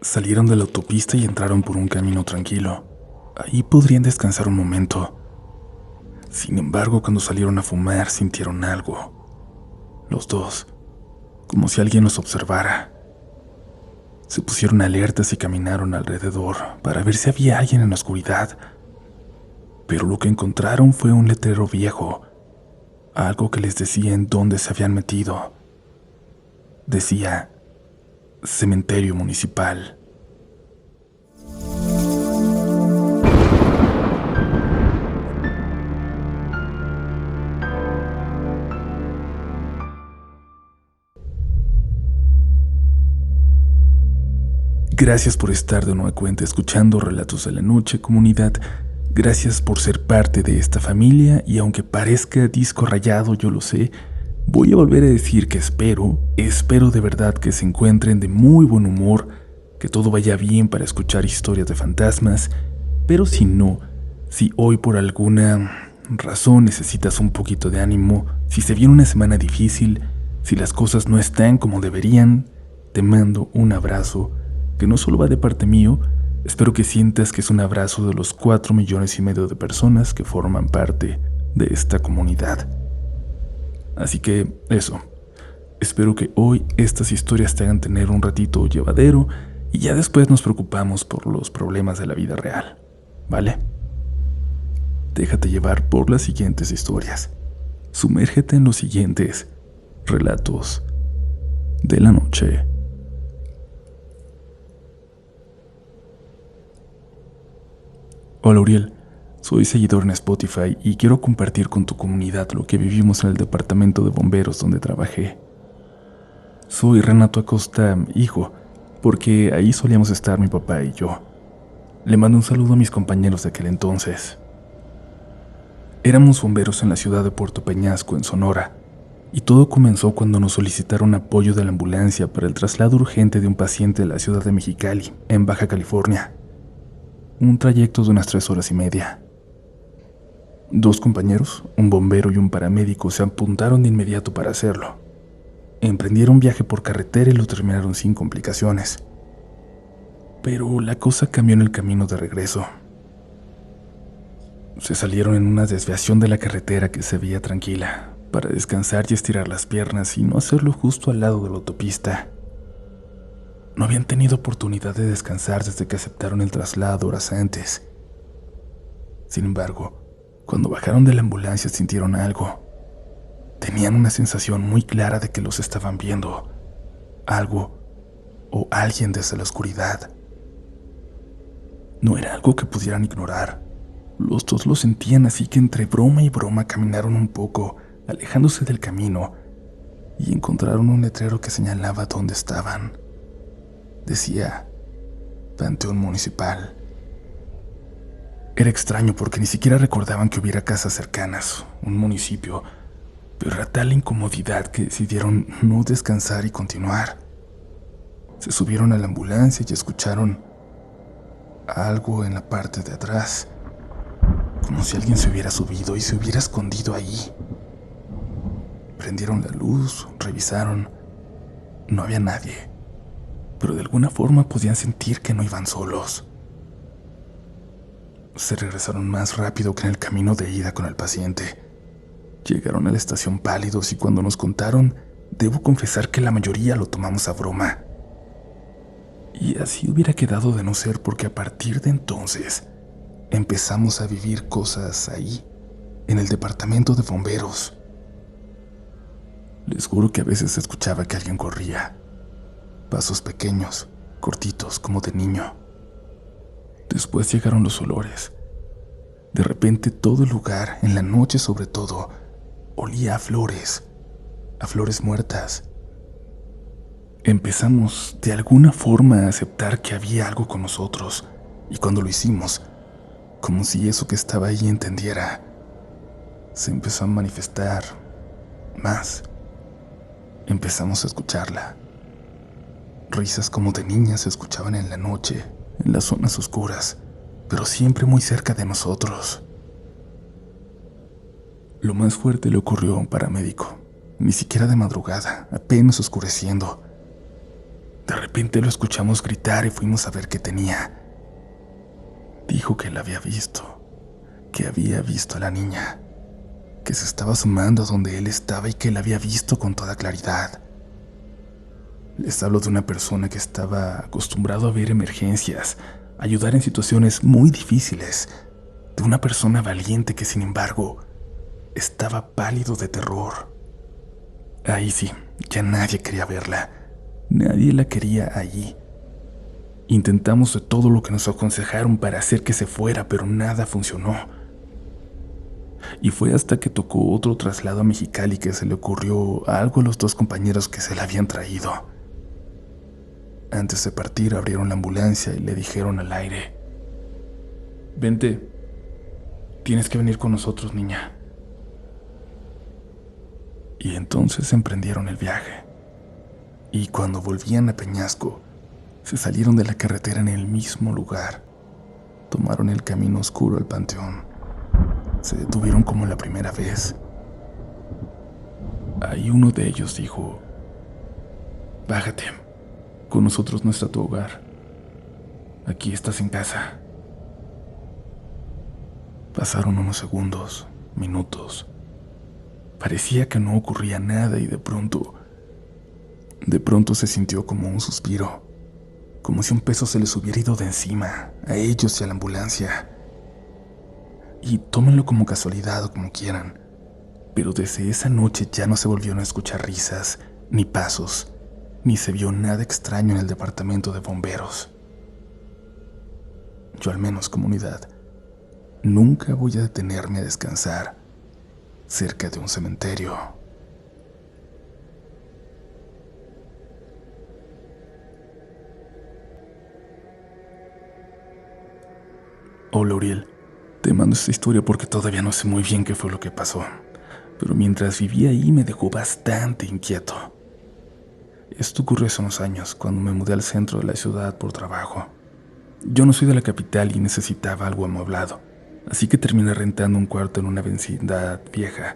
Salieron de la autopista y entraron por un camino tranquilo. Ahí podrían descansar un momento. Sin embargo, cuando salieron a fumar, sintieron algo. Los dos, como si alguien los observara. Se pusieron alertas y caminaron alrededor para ver si había alguien en la oscuridad. Pero lo que encontraron fue un letrero viejo, algo que les decía en dónde se habían metido. Decía: Cementerio Municipal. Gracias por estar de nueva cuenta escuchando Relatos de la Noche, comunidad. Gracias por ser parte de esta familia y aunque parezca disco rayado, yo lo sé, voy a volver a decir que espero de verdad que se encuentren de muy buen humor, que todo vaya bien para escuchar historias de fantasmas, pero si no, si hoy por alguna razón necesitas un poquito de ánimo, si se viene una semana difícil, si las cosas no están como deberían, te mando un abrazo que no solo va de parte mío. Espero que sientas que es un abrazo de los 4,5 millones de personas que forman parte de esta comunidad. Así que eso, espero que hoy estas historias te hagan tener un ratito llevadero y ya después nos preocupamos por los problemas de la vida real, ¿vale? Déjate llevar por las siguientes historias. Sumérgete en los siguientes relatos de la noche. Hola Uriel, soy seguidor en Spotify y quiero compartir con tu comunidad lo que vivimos en el departamento de bomberos donde trabajé. Soy Renato Acosta, hijo, porque ahí solíamos estar mi papá y yo. Le mando un saludo a mis compañeros de aquel entonces. Éramos bomberos en la ciudad de Puerto Peñasco, en Sonora, y todo comenzó cuando nos solicitaron apoyo de la ambulancia para el traslado urgente de un paciente de la ciudad de Mexicali, en Baja California. Un trayecto de unas 3 horas y media. 2 compañeros, un bombero y un paramédico, se apuntaron de inmediato para hacerlo. Emprendieron viaje por carretera y lo terminaron sin complicaciones. Pero la cosa cambió en el camino de regreso. Se salieron en una desviación de la carretera que se veía tranquila, para descansar y estirar las piernas y no hacerlo justo al lado de la autopista. No habían tenido oportunidad de descansar desde que aceptaron el traslado horas antes. Sin embargo, cuando bajaron de la ambulancia sintieron algo. Tenían una sensación muy clara de que los estaban viendo. Algo o alguien desde la oscuridad. No era algo que pudieran ignorar. Los dos lo sentían, así que entre broma y broma caminaron un poco, alejándose del camino, y encontraron un letrero que señalaba dónde estaban. Decía: Panteón Municipal. Era extraño porque ni siquiera recordaban que hubiera casas cercanas, un municipio, pero era tal la incomodidad que decidieron no descansar y continuar. Se subieron a la ambulancia y escucharon algo en la parte de atrás, como si alguien se hubiera subido y se hubiera escondido ahí. Prendieron la luz, revisaron. No había nadie, pero de alguna forma podían sentir que no iban solos. Se regresaron más rápido que en el camino de ida con el paciente. Llegaron a la estación pálidos y cuando nos contaron, debo confesar que la mayoría lo tomamos a broma. Y así hubiera quedado de no ser porque a partir de entonces empezamos a vivir cosas ahí, en el departamento de bomberos. Les juro que a veces escuchaba que alguien corría. Pasos pequeños, cortitos, como de niño. Después llegaron los olores. De repente todo el lugar, en la noche sobre todo, olía a flores muertas. Empezamos de alguna forma a aceptar que había algo con nosotros, y cuando lo hicimos, como si eso que estaba ahí entendiera, se empezó a manifestar más. Empezamos a escucharla. Risas como de niñas se escuchaban en la noche, en las zonas oscuras, pero siempre muy cerca de nosotros. Lo más fuerte le ocurrió a un paramédico, ni siquiera de madrugada, apenas oscureciendo. De repente lo escuchamos gritar y fuimos a ver qué tenía. Dijo que la había visto, que había visto a la niña, que se estaba asomando a donde él estaba y que la había visto con toda claridad. Les hablo de una persona que estaba acostumbrado a ver emergencias, a ayudar en situaciones muy difíciles, de una persona valiente que, sin embargo, estaba pálido de terror. Ahí sí, ya nadie quería verla, nadie la quería allí. Intentamos de todo lo que nos aconsejaron para hacer que se fuera, pero nada funcionó. Y fue hasta que tocó otro traslado a Mexicali que se le ocurrió algo a los dos compañeros que se la habían traído. Antes de partir abrieron la ambulancia y le dijeron al aire: «Vente, tienes que venir con nosotros, niña». Y entonces emprendieron el viaje. Y cuando volvían a Peñasco, se salieron de la carretera en el mismo lugar. Tomaron el camino oscuro al panteón. Se detuvieron como la primera vez. Ahí uno de ellos dijo: «Bájate, con nosotros no está tu hogar. Aquí estás en casa». Pasaron unos segundos, minutos. Parecía que no ocurría nada y de pronto se sintió como un suspiro, como si un peso se les hubiera ido de encima, a ellos y a la ambulancia. Y tómenlo como casualidad o como quieran, pero desde esa noche ya no se volvieron a escuchar risas, ni pasos, ni se vio nada extraño en el departamento de bomberos. Yo, al menos, comunidad, nunca voy a detenerme a descansar cerca de un cementerio. Hola, Uriel. Te mando esta historia porque todavía no sé muy bien qué fue lo que pasó, pero mientras vivía ahí me dejó bastante inquieto. Esto ocurrió hace unos años, cuando me mudé al centro de la ciudad por trabajo. Yo no soy de la capital y necesitaba algo amueblado, así que terminé rentando un cuarto en una vecindad vieja,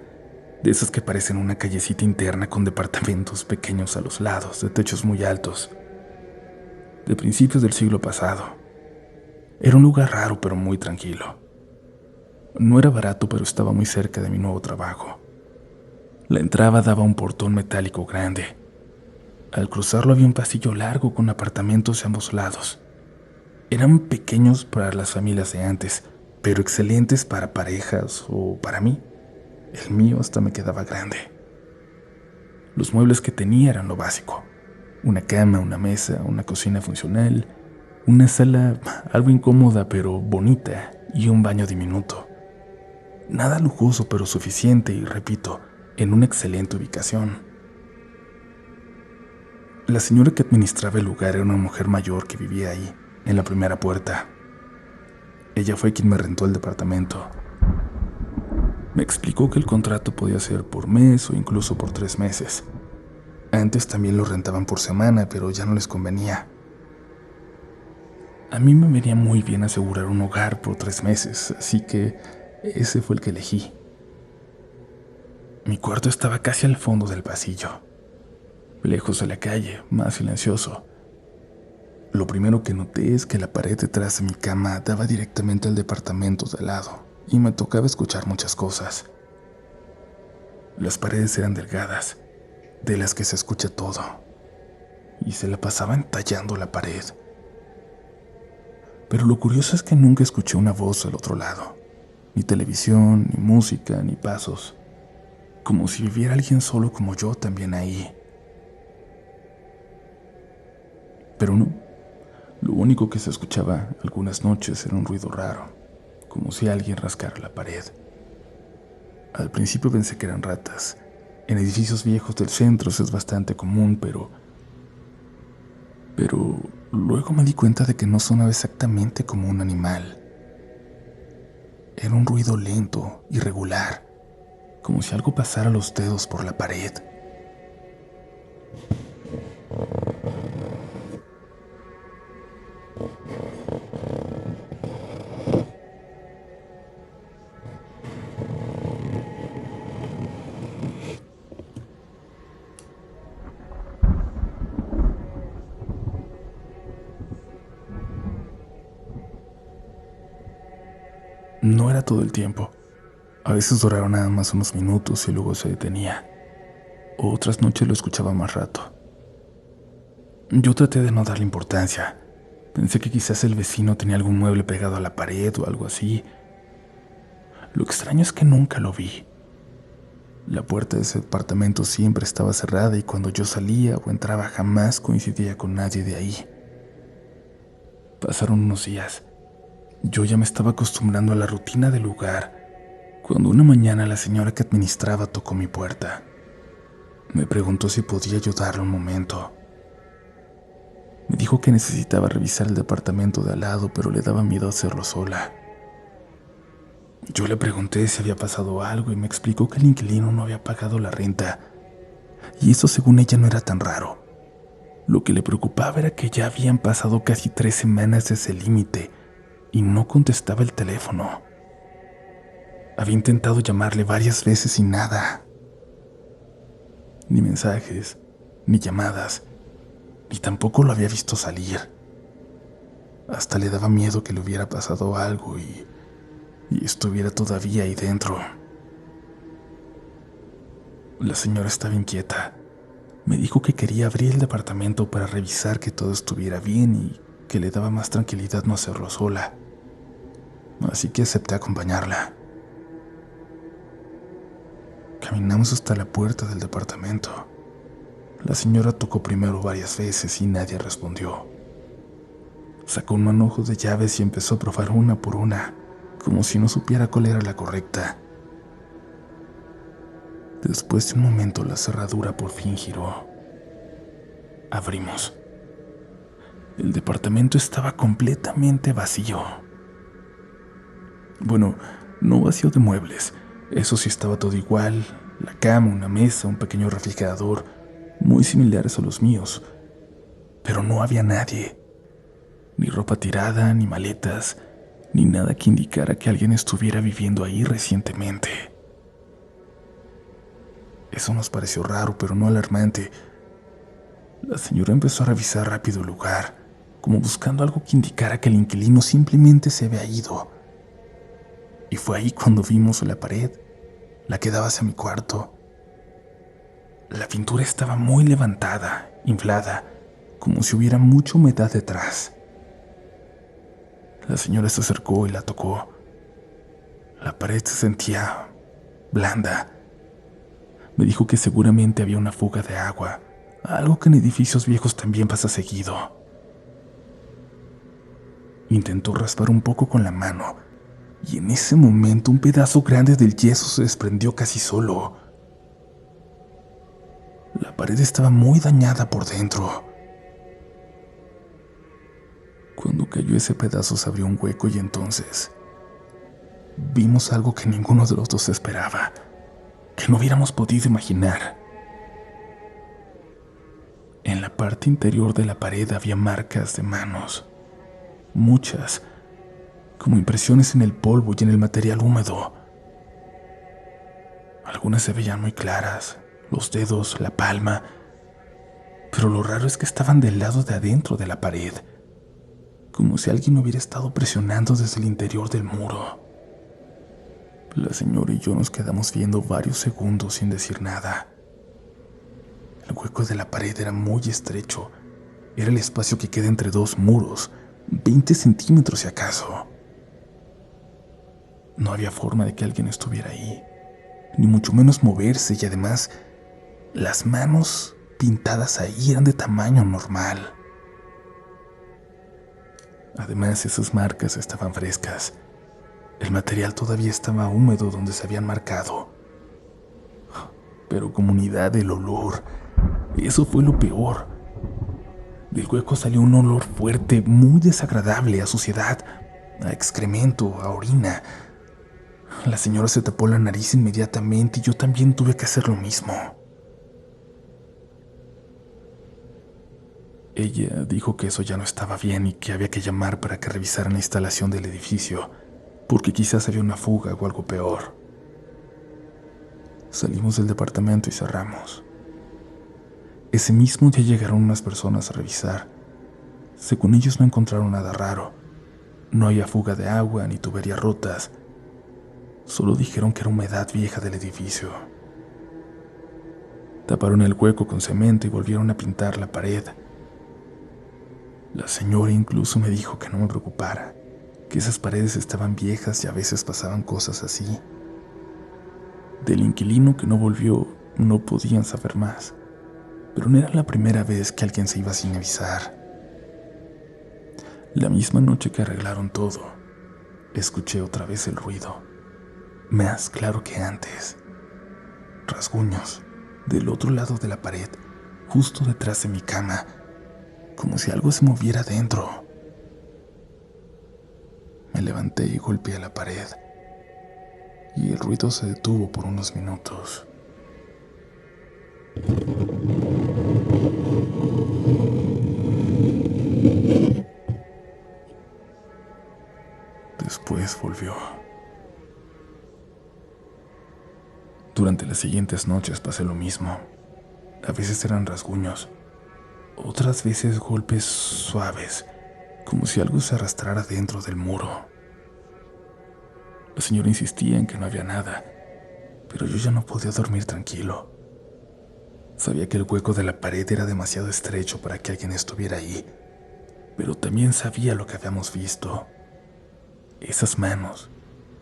de esas que parecen una callecita interna con departamentos pequeños a los lados, de techos muy altos, de principios del siglo pasado. Era un lugar raro pero muy tranquilo. No era barato, pero estaba muy cerca de mi nuevo trabajo. La entrada daba a un portón metálico grande. Al cruzarlo había un pasillo largo con apartamentos de ambos lados. Eran pequeños para las familias de antes, pero excelentes para parejas o para mí. El mío hasta me quedaba grande. Los muebles que tenía eran lo básico: una cama, una mesa, una cocina funcional, una sala algo incómoda pero bonita y un baño diminuto. Nada lujoso, pero suficiente y, repito, en una excelente ubicación. La señora que administraba el lugar era una mujer mayor que vivía ahí, en la primera puerta. Ella fue quien me rentó el departamento. Me explicó que el contrato podía ser por mes o incluso por 3 meses. Antes también lo rentaban por semana, pero ya no les convenía. A mí me venía muy bien asegurar un hogar por 3 meses, así que ese fue el que elegí. Mi cuarto estaba casi al fondo del pasillo, lejos de la calle, más silencioso. Lo primero que noté es que la pared detrás de mi cama daba directamente al departamento de al lado, y me tocaba escuchar muchas cosas. Las paredes eran delgadas, de las que se escucha todo, y se la pasaban tallando la pared. Pero lo curioso es que nunca escuché una voz al otro lado, ni televisión, ni música, ni pasos, como si viviera alguien solo como yo también ahí. Pero no, lo único que se escuchaba algunas noches era un ruido raro, como si alguien rascara la pared. Al principio pensé que eran ratas. En edificios viejos del centro eso es bastante común, pero luego me di cuenta de que no sonaba exactamente como un animal. Era un ruido lento, irregular, como si algo pasara los dedos por la pared. No era todo el tiempo. A veces duraba nada más unos minutos y luego se detenía. Otras noches lo escuchaba más rato. Yo traté de no darle importancia. Pensé que quizás el vecino tenía algún mueble pegado a la pared o algo así. Lo extraño es que nunca lo vi. La puerta de ese departamento siempre estaba cerrada y cuando yo salía o entraba jamás coincidía con nadie de ahí. Pasaron unos días. Yo ya me estaba acostumbrando a la rutina del lugar, cuando una mañana la señora que administraba tocó mi puerta. Me preguntó si podía ayudarle un momento. Me dijo que necesitaba revisar el departamento de al lado, pero le daba miedo hacerlo sola. Yo le pregunté si había pasado algo y me explicó que el inquilino no había pagado la renta, y eso según ella no era tan raro. Lo que le preocupaba era que ya habían pasado casi 3 semanas desde el límite y no contestaba el teléfono. Había intentado llamarle varias veces y nada. Ni mensajes, ni llamadas, ni tampoco lo había visto salir. Hasta le daba miedo que le hubiera pasado algo y estuviera todavía ahí dentro. La señora estaba inquieta. Me dijo que quería abrir el departamento para revisar que todo estuviera bien y que le daba más tranquilidad no hacerlo sola. Así que acepté acompañarla. Caminamos hasta la puerta del departamento. La señora tocó primero varias veces y nadie respondió. Sacó un manojo de llaves y empezó a probar una por una, como si no supiera cuál era la correcta. Después de un momento la cerradura por fin giró. Abrimos. El departamento estaba completamente vacío. Bueno, no vacío de muebles, eso sí estaba todo igual, la cama, una mesa, un pequeño refrigerador, muy similares a los míos, pero no había nadie, ni ropa tirada, ni maletas, ni nada que indicara que alguien estuviera viviendo ahí recientemente. Eso nos pareció raro, pero no alarmante. La señora empezó a revisar rápido el lugar, como buscando algo que indicara que el inquilino simplemente se había ido. Y fue ahí cuando vimos la pared, la que daba hacia mi cuarto. La pintura estaba muy levantada, inflada, como si hubiera mucha humedad detrás. La señora se acercó y la tocó. La pared se sentía blanda. Me dijo que seguramente había una fuga de agua, algo que en edificios viejos también pasa seguido. Intentó raspar un poco con la mano, y en ese momento un pedazo grande del yeso se desprendió casi solo. La pared estaba muy dañada por dentro. Cuando cayó ese pedazo se abrió un hueco y entonces vimos algo que ninguno de los dos esperaba, que no hubiéramos podido imaginar. En la parte interior de la pared había marcas de manos, muchas, como impresiones en el polvo y en el material húmedo. Algunas se veían muy claras, los dedos, la palma, pero lo raro es que estaban del lado de adentro de la pared, como si alguien hubiera estado presionando desde el interior del muro. La señora y yo nos quedamos viendo varios segundos sin decir nada. El hueco de la pared era muy estrecho, era el espacio que queda entre dos muros, 20 centímetros si acaso. No había forma de que alguien estuviera ahí, ni mucho menos moverse, y además, las manos pintadas ahí eran de tamaño normal. Además, esas marcas estaban frescas. El material todavía estaba húmedo donde se habían marcado. Pero comunidad, el olor, eso fue lo peor. Del hueco salió un olor fuerte, muy desagradable, a suciedad, a excremento, a orina. La señora se tapó la nariz inmediatamente y yo también tuve que hacer lo mismo. Ella dijo que eso ya no estaba bien y que había que llamar para que revisaran la instalación del edificio, porque quizás había una fuga o algo peor. Salimos del departamento y cerramos. Ese mismo día llegaron unas personas a revisar. Según ellos no encontraron nada raro. No había fuga de agua ni tuberías rotas, Solo dijeron que era humedad vieja del edificio. Taparon el hueco con cemento y volvieron a pintar la pared. La señora incluso me dijo que no me preocupara, que esas paredes estaban viejas y a veces pasaban cosas así. Del inquilino que no volvió no podían saber más, pero no era la primera vez que alguien se iba sin avisar. La misma noche que arreglaron todo, escuché otra vez el ruido, más claro que antes. Rasguños del otro lado de la pared, justo detrás de mi cama, como si algo se moviera dentro. Me levanté y golpeé la pared, y el ruido se detuvo por unos minutos. Después volvió. Durante las siguientes noches pasé lo mismo. A veces eran rasguños, otras veces golpes suaves, como si algo se arrastrara dentro del muro. La señora insistía en que no había nada, pero yo ya no podía dormir tranquilo. Sabía que el hueco de la pared era demasiado estrecho para que alguien estuviera ahí, pero también sabía lo que habíamos visto. Esas manos,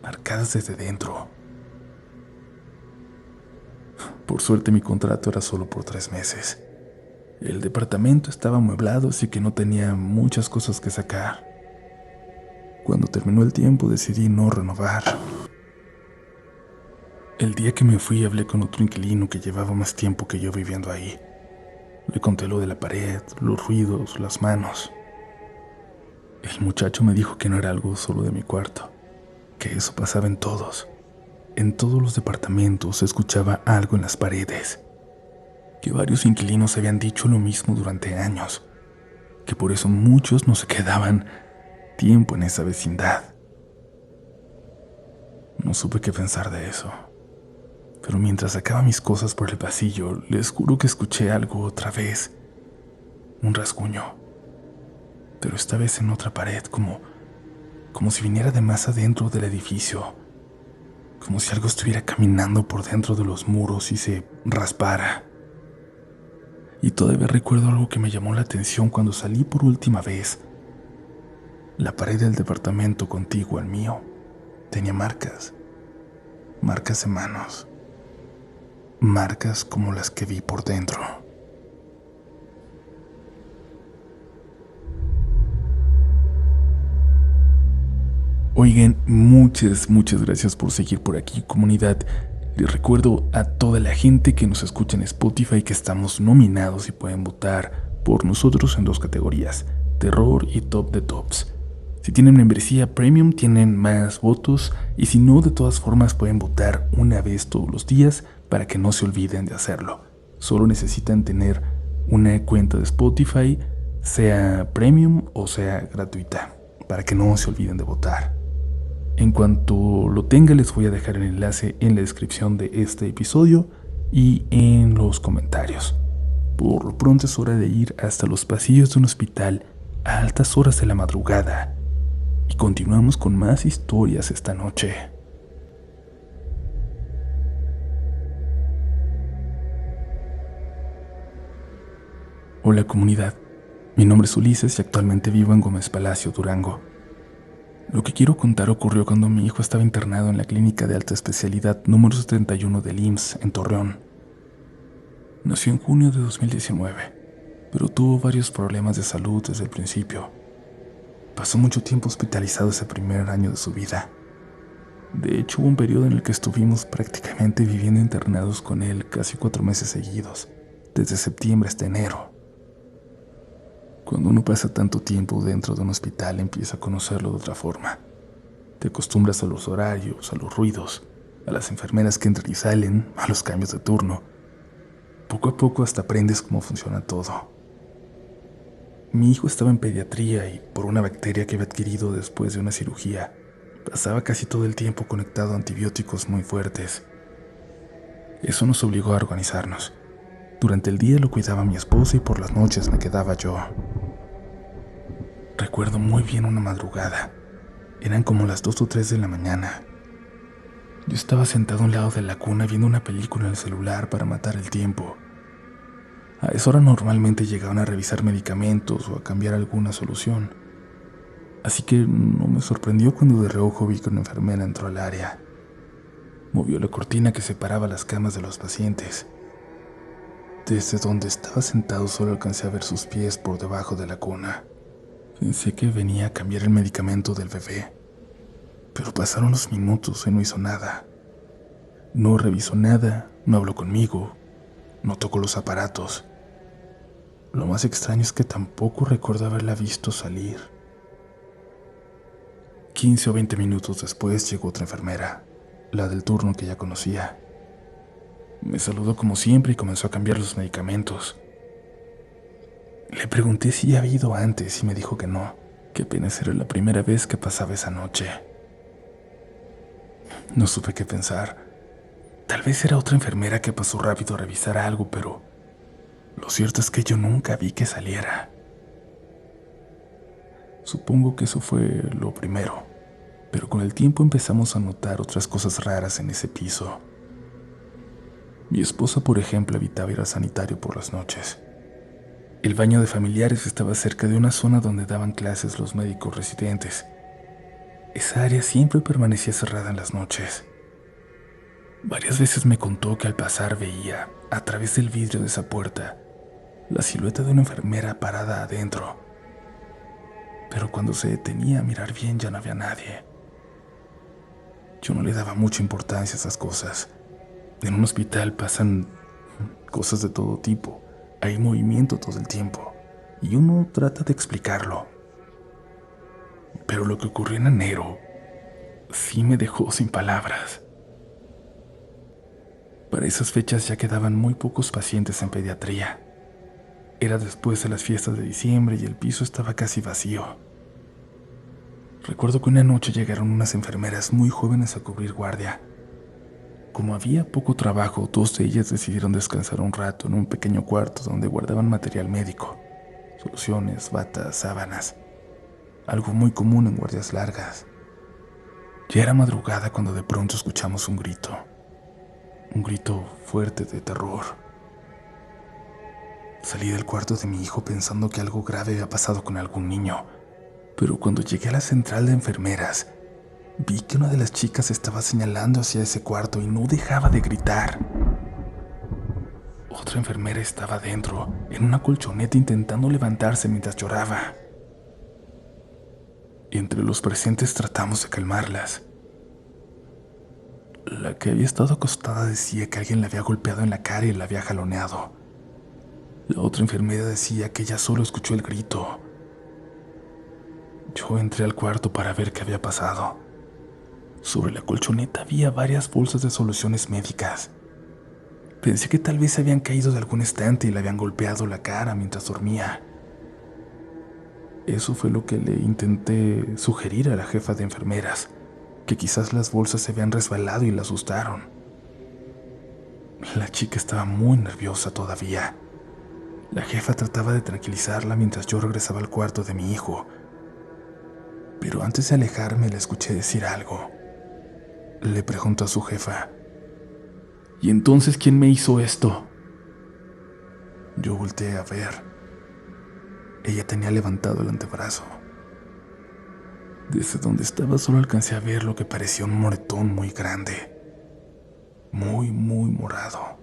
marcadas desde dentro. Por suerte mi contrato era solo por 3 meses. El departamento estaba amueblado, así que no tenía muchas cosas que sacar. Cuando terminó el tiempo decidí no renovar. El día que me fui hablé con otro inquilino que llevaba más tiempo que yo viviendo ahí. Le conté lo de la pared, los ruidos, las manos. El muchacho me dijo que no era algo solo de mi cuarto, que eso pasaba en todos. En todos los departamentos se escuchaba algo en las paredes, que varios inquilinos habían dicho lo mismo durante años, que por eso muchos no se quedaban tiempo en esa vecindad. No supe qué pensar de eso, pero mientras sacaba mis cosas por el pasillo, les juro que escuché algo otra vez, un rasguño, pero esta vez en otra pared, como si viniera de más adentro del edificio, como si algo estuviera caminando por dentro de los muros y se raspara. Y todavía recuerdo algo que me llamó la atención cuando salí por última vez. La pared del departamento contiguo al mío tenía marcas de manos, marcas como las que vi por dentro. Oigan, muchas gracias por seguir por aquí, comunidad. Les recuerdo a toda la gente que nos escucha en Spotify que estamos nominados y pueden votar por nosotros en 2 categorías, terror y top de tops. Si tienen membresía premium tienen más votos y si no, de todas formas pueden votar una vez todos los días para que no se olviden de hacerlo. Solo necesitan tener una cuenta de Spotify, sea premium o sea gratuita, para que no se olviden de votar. En cuanto lo tenga, les voy a dejar el enlace en la descripción de este episodio y en los comentarios. Por lo pronto es hora de ir hasta los pasillos de un hospital a altas horas de la madrugada. Y continuamos con más historias esta noche. Hola comunidad, mi nombre es Ulises y actualmente vivo en Gómez Palacio, Durango. Lo que quiero contar ocurrió cuando mi hijo estaba internado en la clínica de alta especialidad número 71 del IMSS en Torreón. Nació en junio de 2019, pero tuvo varios problemas de salud desde el principio. Pasó mucho tiempo hospitalizado ese primer año de su vida. De hecho, hubo un periodo en el que estuvimos prácticamente viviendo internados con él casi 4 meses seguidos, desde septiembre hasta enero. Cuando uno pasa tanto tiempo dentro de un hospital, empieza a conocerlo de otra forma. Te acostumbras a los horarios, a los ruidos, a las enfermeras que entran y salen, a los cambios de turno. Poco a poco hasta aprendes cómo funciona todo. Mi hijo estaba en pediatría y por una bacteria que había adquirido después de una cirugía, pasaba casi todo el tiempo conectado a antibióticos muy fuertes. Eso nos obligó a organizarnos. Durante el día lo cuidaba mi esposa y por las noches me quedaba yo. Recuerdo muy bien una madrugada. Eran como las 2 o 3 de la mañana. Yo estaba sentado a un lado de la cuna viendo una película en el celular para matar el tiempo. A esa hora normalmente llegaban a revisar medicamentos o a cambiar alguna solución. Así que no me sorprendió cuando de reojo vi que una enfermera entró al área. Movió la cortina que separaba las camas de los pacientes. Desde donde estaba sentado solo alcancé a ver sus pies por debajo de la cuna. Pensé que venía a cambiar el medicamento del bebé, pero pasaron los minutos y no hizo nada. No revisó nada, no habló conmigo, no tocó los aparatos. Lo más extraño es que tampoco recuerdo haberla visto salir. 15 o 20 minutos después llegó otra enfermera, la del turno que ya conocía. Me saludó como siempre y comenzó a cambiar los medicamentos. Le pregunté si ya había ido antes y me dijo que no, que apenas era la primera vez que pasaba esa noche. No supe qué pensar. Tal vez era otra enfermera que pasó rápido a revisar algo, pero lo cierto es que yo nunca vi que saliera. Supongo que eso fue lo primero, pero con el tiempo empezamos a notar otras cosas raras en ese piso. Mi esposa, por ejemplo, evitaba ir al sanitario por las noches. El baño de familiares estaba cerca de una zona donde daban clases los médicos residentes. Esa área siempre permanecía cerrada en las noches. Varias veces me contó que al pasar veía, a través del vidrio de esa puerta, la silueta de una enfermera parada adentro. Pero cuando se detenía a mirar bien ya no había nadie. Yo no le daba mucha importancia a esas cosas. En un hospital pasan cosas de todo tipo. Hay movimiento todo el tiempo y uno trata de explicarlo. Pero lo que ocurrió en enero sí me dejó sin palabras. Para esas fechas ya quedaban muy pocos pacientes en pediatría. Era después de las fiestas de diciembre y el piso estaba casi vacío. Recuerdo que una noche llegaron unas enfermeras muy jóvenes a cubrir guardia. Como había poco trabajo, dos de ellas decidieron descansar un rato en un pequeño cuarto donde guardaban material médico, soluciones, batas, sábanas, algo muy común en guardias largas. Ya era madrugada cuando de pronto escuchamos un grito fuerte de terror. Salí del cuarto de mi hijo pensando que algo grave había pasado con algún niño, pero cuando llegué a la central de enfermeras, vi que una de las chicas estaba señalando hacia ese cuarto y no dejaba de gritar. Otra enfermera estaba dentro, en una colchoneta intentando levantarse mientras lloraba. Entre los presentes tratamos de calmarlas. La que había estado acostada decía que alguien la había golpeado en la cara y la había jaloneado. La otra enfermera decía que ella solo escuchó el grito. Yo entré al cuarto para ver qué había pasado. Sobre la colchoneta había varias bolsas de soluciones médicas. Pensé que tal vez se habían caído de algún estante y le habían golpeado la cara mientras dormía. Eso fue lo que le intenté sugerir a la jefa de enfermeras, que quizás las bolsas se habían resbalado y la asustaron. La chica estaba muy nerviosa todavía. La jefa trataba de tranquilizarla mientras yo regresaba al cuarto de mi hijo. Pero antes de alejarme la escuché decir algo. Le preguntó a su jefa: ¿y entonces quién me hizo esto? Yo volteé a ver. Ella tenía levantado el antebrazo. Desde donde estaba solo alcancé a ver lo que parecía un moretón muy grande. Muy morado.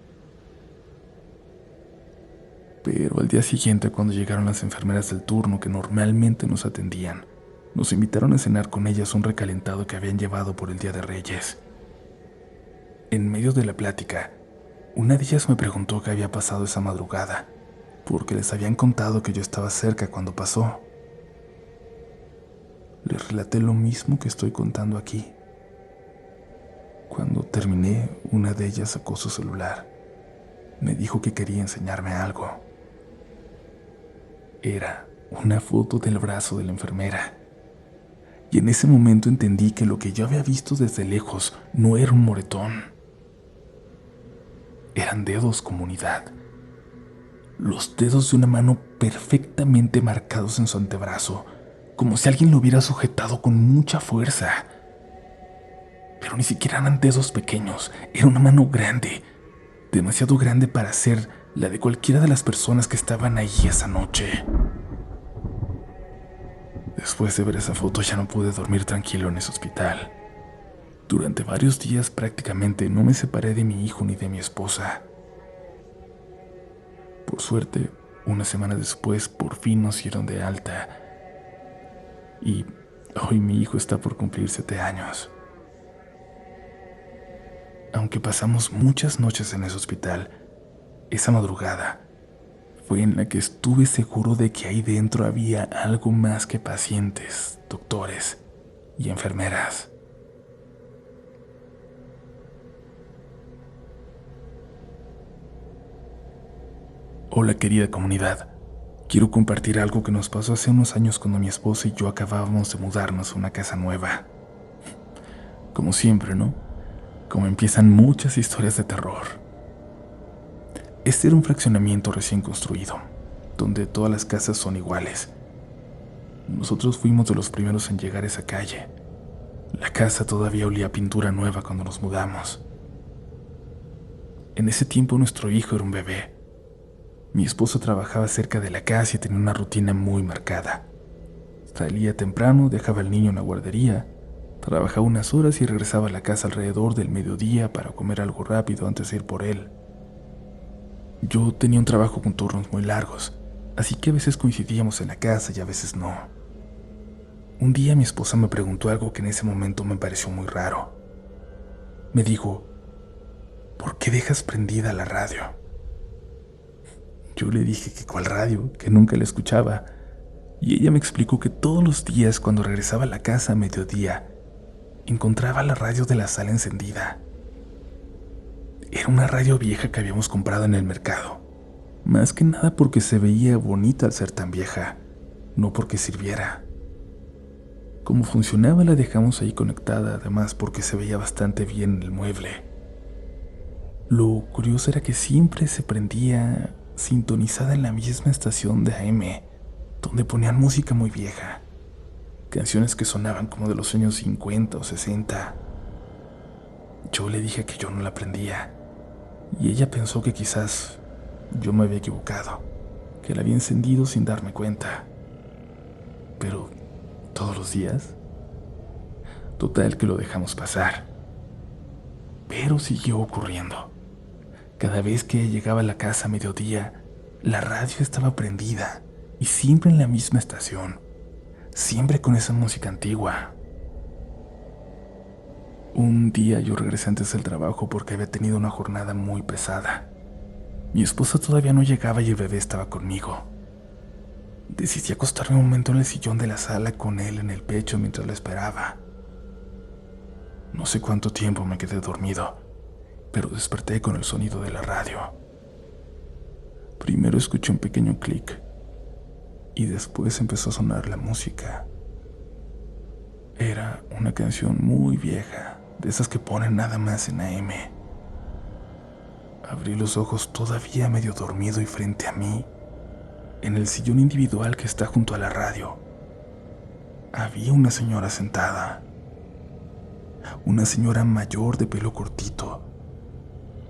Pero al día siguiente, cuando llegaron las enfermeras del turno que normalmente nos atendían, nos invitaron a cenar con ellas un recalentado que habían llevado por el Día de Reyes. En medio de la plática, una de ellas me preguntó qué había pasado esa madrugada, porque les habían contado que yo estaba cerca cuando pasó. Les relaté lo mismo que estoy contando aquí. Cuando terminé, una de ellas sacó su celular. Me dijo que quería enseñarme algo. Era una foto del brazo de la enfermera. Y en ese momento entendí que lo que yo había visto desde lejos no era un moretón. Eran dedos, comunidad. Los dedos de una mano perfectamente marcados en su antebrazo, como si alguien lo hubiera sujetado con mucha fuerza. pero ni siquiera eran dedos pequeños, era una mano grande, demasiado grande para ser la de cualquiera de las personas que estaban ahí esa noche. Después de ver esa foto ya no pude dormir tranquilo en ese hospital. Durante varios días prácticamente no me separé de mi hijo ni de mi esposa. Por suerte, una semana después por fin nos dieron de alta y hoy mi hijo está por cumplir 7 años. Aunque pasamos muchas noches en ese hospital, esa madrugada fue en la que estuve seguro de que ahí dentro había algo más que pacientes, doctores y enfermeras. Hola querida comunidad, quiero compartir algo que nos pasó hace unos años cuando mi esposa y yo acabábamos de mudarnos a una casa nueva. Como siempre, ¿no? Como empiezan muchas historias de terror. Este era un fraccionamiento recién construido, donde todas las casas son iguales. Nosotros fuimos de los primeros en llegar a esa calle. La casa todavía olía a pintura nueva cuando nos mudamos. En ese tiempo nuestro hijo era un bebé. Mi esposa trabajaba cerca de la casa y tenía una rutina muy marcada. Salía temprano, dejaba al niño en la guardería, trabajaba unas horas y regresaba a la casa alrededor del mediodía para comer algo rápido antes de ir por él. Yo tenía un trabajo con turnos muy largos, así que a veces coincidíamos en la casa y a veces no. Un día mi esposa me preguntó algo que en ese momento me pareció muy raro. Me dijo, ¿por qué dejas prendida la radio? Yo le dije que cuál radio, que nunca la escuchaba, y ella me explicó que todos los días cuando regresaba a la casa a mediodía, encontraba la radio de la sala encendida. Era una radio vieja que habíamos comprado en el mercado, más que nada porque se veía bonita al ser tan vieja, no porque sirviera. Como funcionaba la dejamos ahí conectada, además porque se veía bastante bien en el mueble. Lo curioso era que siempre se prendía sintonizada en la misma estación de AM, donde ponían música muy vieja, canciones que sonaban como de los años 50 o 60. Yo le dije que yo no la prendía, y ella pensó que quizás yo me había equivocado, que la había encendido sin darme cuenta. Pero, ¿todos los días? Total que lo dejamos pasar. Pero siguió ocurriendo. Cada vez que llegaba a la casa a mediodía, la radio estaba prendida y siempre en la misma estación, siempre con esa música antigua. Un día yo regresé antes del trabajo porque había tenido una jornada muy pesada. Mi esposa todavía no llegaba y el bebé estaba conmigo. Decidí acostarme un momento en el sillón de la sala con él en el pecho mientras la esperaba. No sé cuánto tiempo me quedé dormido, pero desperté con el sonido de la radio. Primero escuché un pequeño clic y después empezó a sonar la música. Era una canción muy vieja, de esas que ponen nada más en AM. Abrí los ojos todavía medio dormido y frente a mí, en el sillón individual que está junto a la radio, había una señora sentada. Una señora mayor de pelo cortito,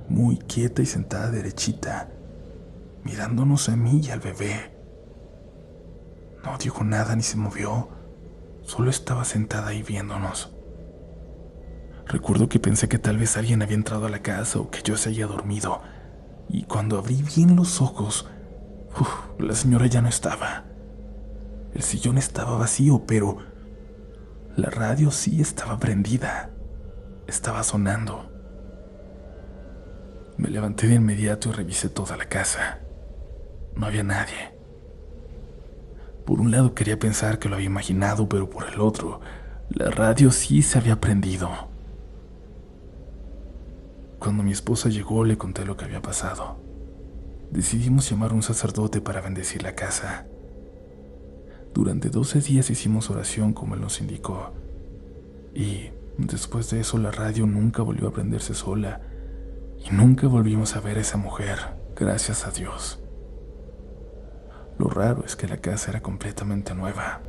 muy quieta y sentada derechita, mirándonos a mí y al bebé. No dijo nada ni se movió, solo estaba sentada ahí viéndonos. Recuerdo que pensé que tal vez alguien había entrado a la casa o que yo se había dormido, y cuando abrí bien los ojos, la señora ya no estaba. El sillón estaba vacío, pero la radio sí estaba prendida, estaba sonando. Me levanté de inmediato y revisé toda la casa. No había nadie. Por un lado quería pensar que lo había imaginado, pero por el otro, la radio sí se había prendido. Cuando mi esposa llegó, le conté lo que había pasado. Decidimos llamar a un sacerdote para bendecir la casa. Durante 12 días hicimos oración como él nos indicó. Y después de eso la radio nunca volvió a prenderse sola y nunca volvimos a ver a esa mujer, gracias a Dios. Lo raro es que la casa era completamente nueva.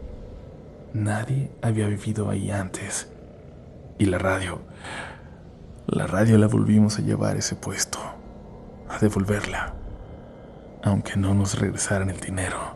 Nadie había vivido ahí antes. Y la radio. La radio la volvimos a llevar a ese puesto, a devolverla, aunque no nos regresaran el dinero.